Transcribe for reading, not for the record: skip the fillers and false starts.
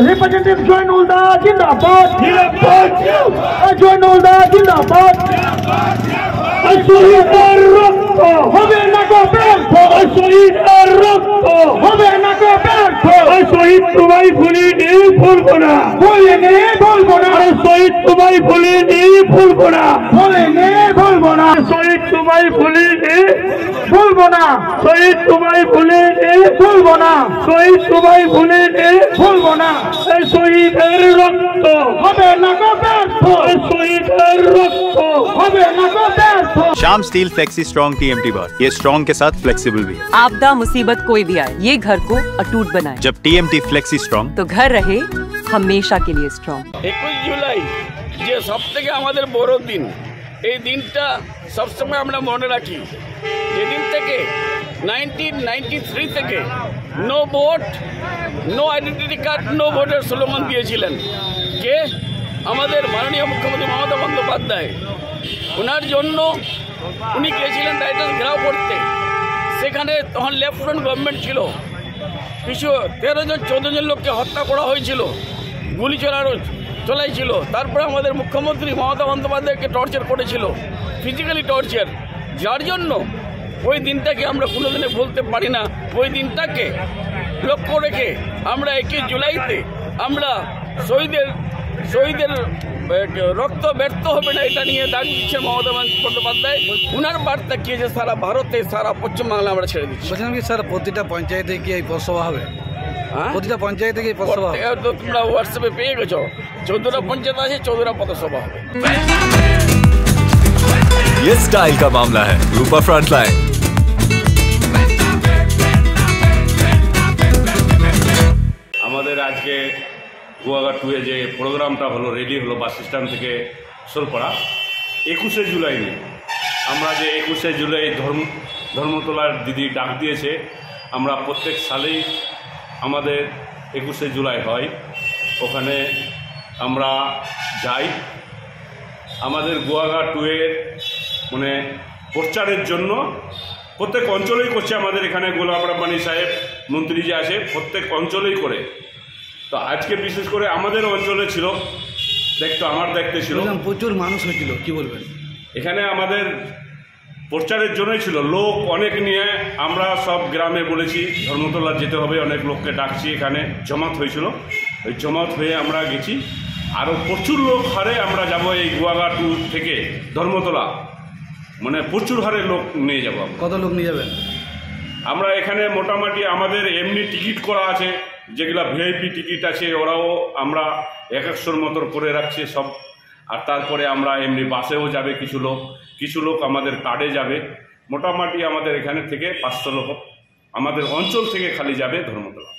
Representative Joinulda Jindabad. Joinulda Jindabad. শহীদ আর রক্ত হবে না গো ব্যর্থ, শহীদ আর রক্ত হবে না গো ব্যর্থ, শহীদ তোমায় ভুলিনি ভুলবো না, ভুলিনি ভুলবো না, শহীদ তোমায় ভুলিনি ভুলবো না, ভুলিনি ভুলবো না, শহীদ তোমায় ভুলিনি ভুলবো না, শহীদ তোমায় ভুলিনি ভুলবো না, শহীদ তোমায় ভুলিনি ভুলবো না, শহীদের রক্ত হবে না গো ব্যর্থ, শহীদের রক্ত হবে না গো ব্যর্থ। Shyam steel flexi strong TMT बार, ये स्ट्रॉन्ग के साथ फ्लेक्सिबल भी है। आपदा मुसीबत कोई भी आए, ये घर को अटूट बनाए। जब TMT फ्लेक्सी स्ट्रॉन्ग तो घर रहे हमेशा के लिए स्ट्रॉन्ग। 21 জুলাই যে সবথেকে আমাদের বড় দিন, এই দিনটা সবসময় আমরা মনে রাখি। যেদিন থেকে 1993 থেকে no vote, no identity card, no ভোটের স্লোগান দিয়েছিলেন কে? আমাদের মাননীয় মুখ্যমন্ত্রী মমতা বন্দ্যোপাধ্যায়। ওনার জন্য উনি গিয়েছিলেন রাইটার্স ঘেরাও করতে। সেখানে তখন লেফটেন্যান্ট গভর্নমেন্ট ছিল, কিছু 13 জন 14 জন লোককে হত্যা করা হয়েছিল, গুলি চলাইছিল। তারপরে আমাদের মুখ্যমন্ত্রী মমতা বন্দ্যোপাধ্যায়কে টর্চার করেছিল, ফিজিক্যালি টর্চার, যার জন্য ওই দিনটাকে আমরা কোনোদিনে ভুলতে পারি না। ওই দিনটাকে লক্ষ্য রেখে আমরা 21 জুলাইতে আমরা শহীদের রক্ত ব্যর্থ হবে না, এটা নিয়ে ডাক দিচ্ছে মমতা বন্দ্যোপাধ্যায়। উনার বার্তা কি যে সারা ভারতে, সারা পশ্চিমবাংলা আমরা ছেড়ে দিচ্ছি। বলছিলাম কি স্যার, প্রতিটা পঞ্চায়েতে কি এই পথসভা হবে? প্রতিটা পঞ্চায়েতে কি পথসভা হবে? তো তোমরা হোয়াটসঅ্যাপে পেয়ে গেছো, 14টা পঞ্চায়েত আছে, 14টা পথসভা হবে। ये स्टाइल का मामला है, रूपा फ्रंटलाइन। আমাদের আজকে কুয়াঘাট 2 যে প্রোগ্রামটা হলো, রেডি হলো বাস স্ট্যান্ড থেকে সোলপাড়া 21শে জুলাই নিয়ে। আমরা যে 21শে জুলাই ধর্মতলার দিদি ডাক দিয়েছে, আমরা প্রত্যেক সালেই আমাদের 21শে জুলাই হয়, ওখানে আমরা যাই। আমাদের কুয়াঘাট 2 মানে প্রচারের জন্য প্রত্যেক অঞ্চলেই করছে। আমাদের এখানে গোলাপ রাব্বানি সাহেব মন্ত্রী যে আছে, প্রত্যেক অঞ্চলেই করে। তো আজকে বিশেষ করে আমাদের অঞ্চলে ছিল, আমার দেখতে ছিল প্রচুর মানুষ হয়েছিল, কি বলবেন? এখানে আমাদের প্রচারের জন্যই ছিল, লোক অনেক নিয়ে আমরা সব গ্রামে বলেছি ধর্মতলা যেতে হবে, অনেক লোককে ডাকছি, এখানে জমাত হয়েছিল। ওই জমাত হয়ে আমরা গেছি, আরও প্রচুর লোক হারে আমরা যাব এই কুয়াঘাট 2 থেকে ধর্মতলা, মানে প্রচুর হারে লোক নিয়ে যাব। কত লোক নিয়ে যাবেন? আমরা এখানে মোটামুটি আমাদের এমনি টিকিট করা আছে, যেগুলা VIP টিকিট আছে, ওরাও আমরা 100 মতো করে রাখছি সব। আর তারপরে আমরা এমনি বাসেও যাবে কিছু লোক আমাদের কার্ডে যাবে। মোটামুটি আমাদের এখানে থেকে 500 লোক আমাদের অঞ্চল থেকে খালি যাবে ধর্মতলা।